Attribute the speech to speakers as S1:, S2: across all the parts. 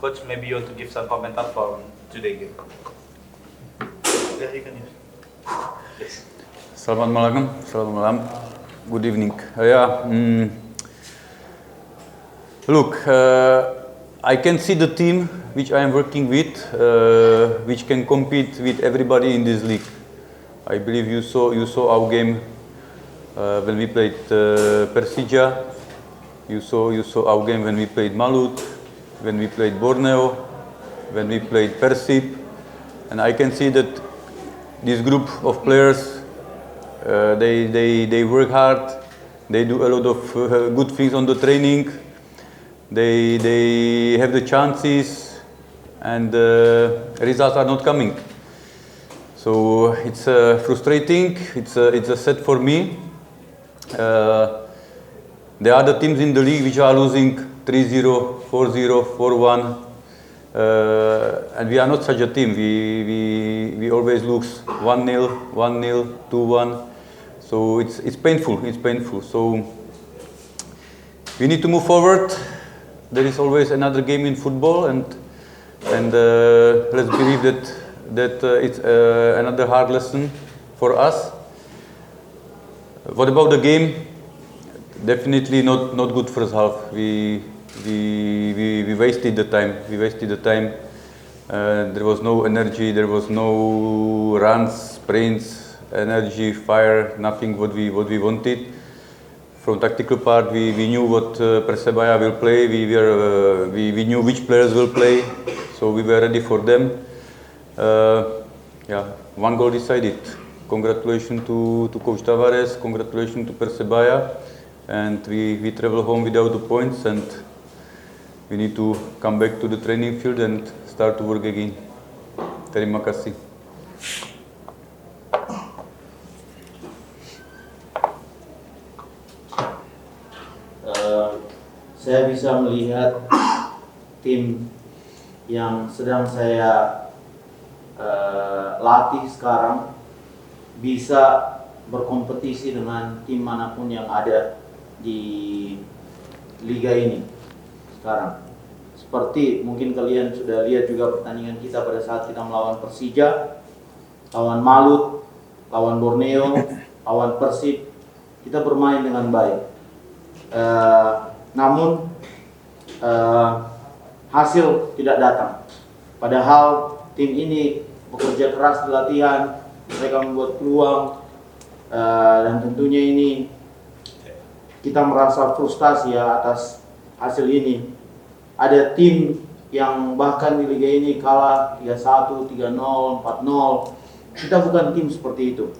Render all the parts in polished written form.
S1: Coach, maybe you want to give some komentar for today game. Yeah, you can use. Yes.
S2: Selamat malam. Good evening. Look, I can see the team which I am working with, which can compete with everybody in this league. I believe you saw our game when we played Persija. You saw our game when we played Malut, when we played Borneo, when we played Persib, and I can see that this group of players, they work hard, they do a lot of good things on the training, they have the chances, and results are not coming. So it's frustrating, it's a set for me. There are the teams in the league which are losing 3-0, 4-0, 4-1, and we are not such a team. We always lose 1-0, 1-0, 2-1. So it's painful. So we need to move forward. There is always another game in football, and let's believe that it's another hard lesson for us. What about the game? Definitely not good first half. We wasted the time. There was no energy. There was no runs, sprints, energy, fire. Nothing what we wanted. From tactical part, we knew what Persebaya will play. We knew which players will play, so we were ready for them. One goal decided. Congratulations to Coach Tavares. Congratulations to Persebaya. And we travel home without the points, and we need to come back to the training field and start to work again. Terima kasih.
S3: Saya bisa melihat tim yang sedang saya latih sekarang bisa berkompetisi dengan tim manapun yang ada di liga ini sekarang. Seperti mungkin kalian sudah lihat juga pertandingan kita pada saat kita melawan Persija, lawan Malut, lawan Borneo, lawan Persib, kita bermain dengan baik. Namun hasil tidak datang. Padahal tim ini bekerja keras di latihan, mereka membuat peluang, dan tentunya ini kita merasa frustasi ya atas hasil ini. Ada tim yang bahkan di liga ini kalah 3-1, 3-0, 4-0. Kita bukan tim seperti itu.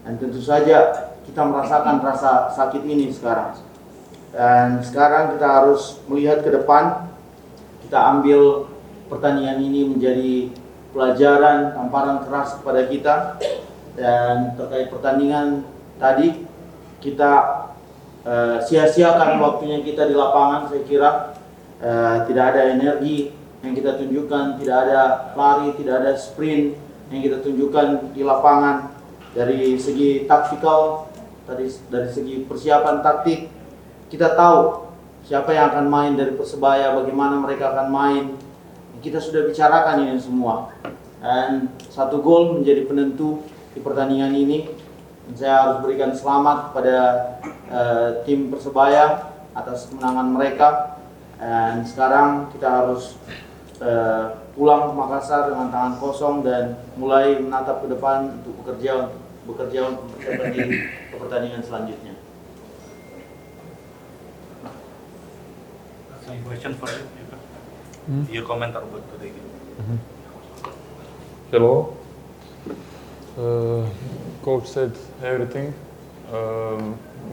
S3: Dan tentu saja kita merasakan rasa sakit ini sekarang. Dan sekarang kita harus melihat ke depan. Kita ambil pertandingan ini menjadi pelajaran, tamparan keras kepada kita. Dan terkait pertandingan tadi, kita sia-siakan waktunya kita di lapangan. Saya kira tidak ada energi yang kita tunjukkan, tidak ada lari, tidak ada sprint yang kita tunjukkan di lapangan. Dari segi taktikal, dari segi persiapan taktik, kita tahu siapa yang akan main dari Persebaya, bagaimana mereka akan main. Kita sudah bicarakan ini semua, dan satu gol menjadi penentu di pertandingan ini. Saya harus berikan selamat kepada tim Persebaya atas kemenangan mereka. Dan sekarang kita harus pulang ke Makassar dengan tangan kosong dan mulai menatap ke depan untuk bekerja untuk mempersiapkan diri ke pertandingan selanjutnya.
S1: Any question for you? Your komentar buat today game.
S4: Hello. Coach said everything.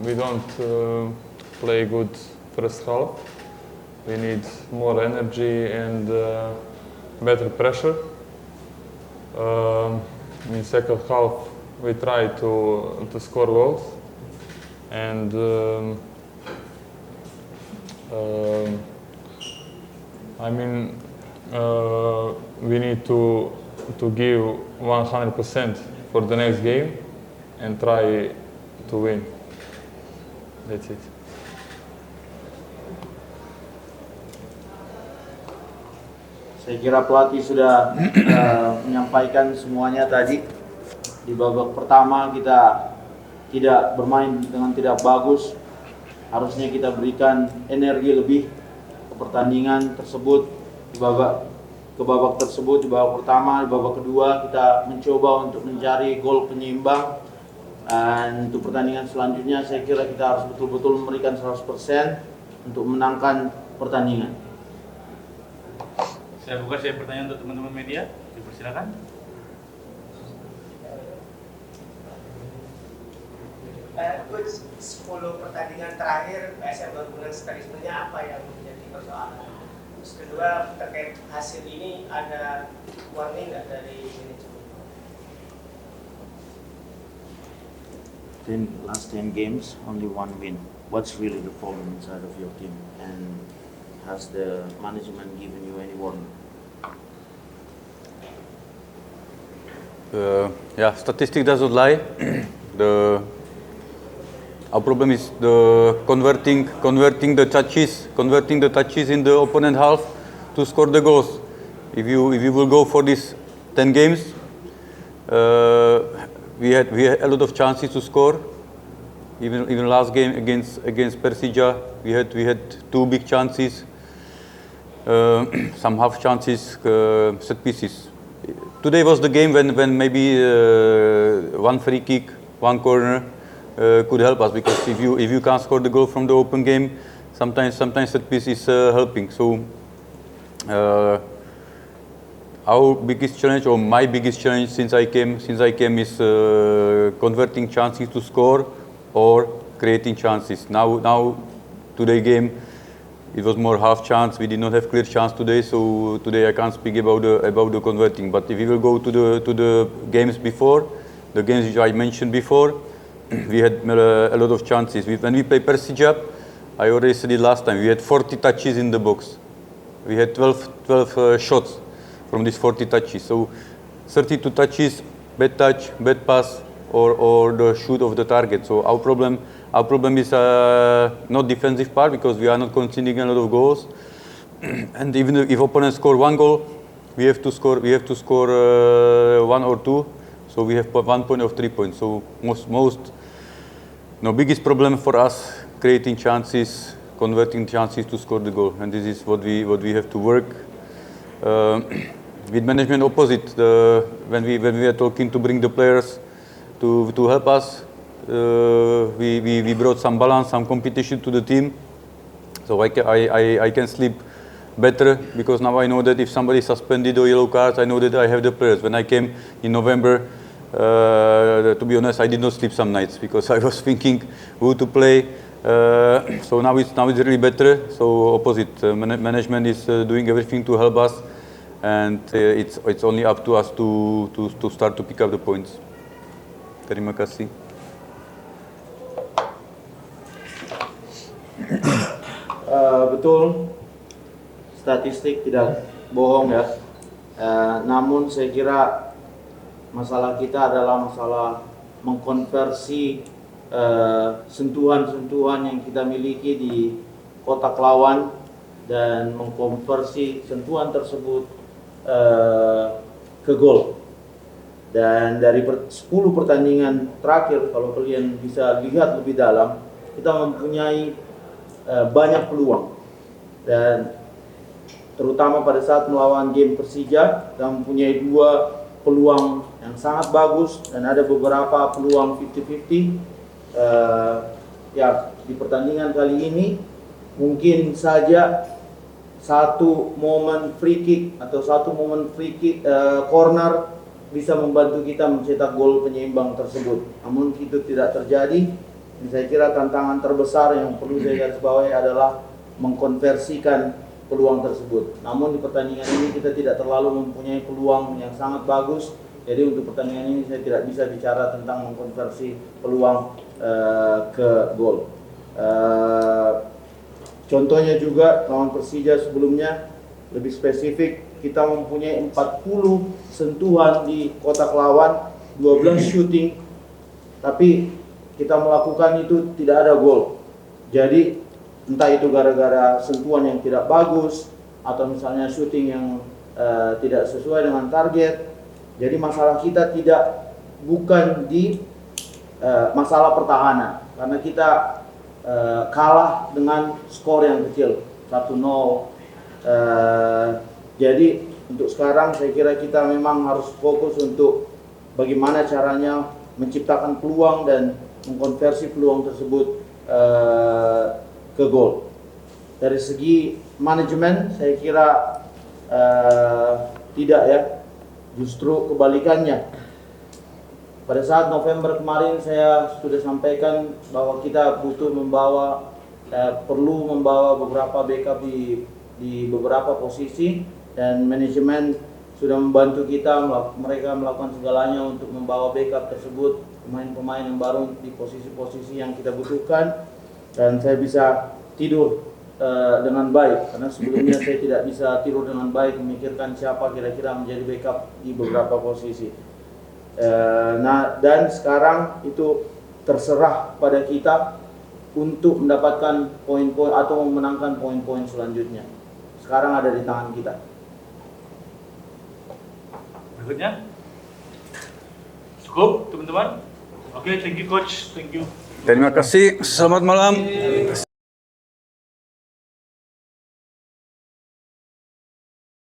S4: We don't play good first half. We need more energy and better pressure. In second half, we try to score goals, and we need to give 100% for the next game and try to win. That's it.
S3: Saya kira pelatih sudah menyampaikan semuanya tadi. Di babak pertama kita tidak bermain dengan tidak bagus. Harusnya kita berikan energi lebih ke pertandingan tersebut. Di babak tersebut, di babak pertama, di babak kedua kita mencoba untuk mencari gol penyeimbang. Dan untuk pertandingan selanjutnya saya kira kita harus betul-betul memberikan 100% untuk menangkan pertandingan.
S1: Saya buka pertanyaan untuk teman-teman media. Dipersilakan.
S5: Coach, 10 pertandingan terakhir PSM baru menang sekali, sebenarnya apa yang menjadi persoalan? Terus kedua, terkait hasil ini ada warning nggak dari manajemen?
S3: Last 10 games, only one win. What's really the problem inside of your team? And has the management given you any warning?
S2: Yeah, statistics doesn't lie. Our problem is converting the touches in the opponent half to score the goals. If you will go for these 10 games, we had a lot of chances to score. Even last game against Persija, we had 2 big chances, some half chances, set pieces. Today was the game when maybe one free kick, one corner could help us, because if you can't score the goal from the open game, sometimes set piece is helping. So our biggest challenge, or my biggest challenge since I came is converting chances to score or creating chances. Now today game, it was more half chance. We did not have clear chance today, so today I can't speak about the converting. But if we will go to the games before, the games which I mentioned before, we had a lot of chances. When we play Persija, I already said it last time, we had 40 touches in the box. We had 12 shots from these 40 touches. So 32 touches, bad touch, bad pass, or the shoot of the target. So our problem is not defensive part, because we are not conceding a lot of goals. And even if opponents score 1 goal, we have to score 1 or 2. So we have 1 point of 3 points. So biggest problem for us, creating chances, converting chances to score the goal, and this is what we have to work. With management opposite, when we are talking to bring the players to help us, we brought some balance, some competition to the team. So I can sleep better, because now I know that if somebody suspended or yellow cards, I know that I have the players. When I came in November, to be honest, I did not sleep some nights, because I was thinking who to play. So now it's really better. So opposite, management is doing everything to help us, and it's only up to us to start to pick up the points. Terima kasih.
S3: Betul, statistik tidak bohong ya. Namun saya kira masalah kita adalah masalah mengkonversi sentuhan-sentuhan yang kita miliki di kotak lawan, dan mengkonversi sentuhan tersebut ke gol. Dan dari 10 pertandingan terakhir, kalau kalian bisa lihat lebih dalam, kita mempunyai banyak peluang, dan terutama pada saat melawan game Persija, kita mempunyai 2 peluang yang sangat bagus, dan ada beberapa peluang 50-50. Ya, di pertandingan kali ini mungkin saja satu momen free kick atau corner bisa membantu kita mencetak gol penyeimbang tersebut. Namun itu tidak terjadi. Dan saya kira tantangan terbesar yang perlu saya garis bawahi adalah mengkonversikan peluang tersebut. Namun di pertandingan ini kita tidak terlalu mempunyai peluang yang sangat bagus. Jadi untuk pertandingan ini saya tidak bisa bicara tentang mengkonversi peluang ke gol. Contohnya juga lawan Persija sebelumnya, lebih spesifik, kita mempunyai 40 sentuhan di kotak lawan, 12 shooting, tapi kita melakukan itu tidak ada gol. Jadi entah itu gara-gara sentuhan yang tidak bagus, atau misalnya shooting yang tidak sesuai dengan target. Jadi masalah kita bukan di masalah pertahanan, karena kita kalah dengan skor yang kecil 1-0. Jadi untuk sekarang saya kira kita memang harus fokus untuk bagaimana caranya menciptakan peluang dan mengkonversi peluang tersebut ke gol. Dari segi manajemen saya kira tidak ya, justru kebalikannya. Pada saat November kemarin saya sudah sampaikan bahwa kita perlu membawa beberapa backup di beberapa posisi, dan manajemen sudah membantu kita, mereka melakukan segalanya untuk membawa backup tersebut, pemain-pemain yang baru di posisi-posisi yang kita butuhkan, dan saya bisa tidur dengan baik, karena sebelumnya saya tidak bisa tidur dengan baik memikirkan siapa kira-kira menjadi backup di beberapa posisi. Dan sekarang itu terserah pada kita untuk mendapatkan poin-poin atau memenangkan poin-poin selanjutnya. Sekarang ada di tangan kita.
S1: Berikutnya. Cukup teman-teman? Oke, thank you coach, thank you.
S2: Terima kasih. Selamat malam.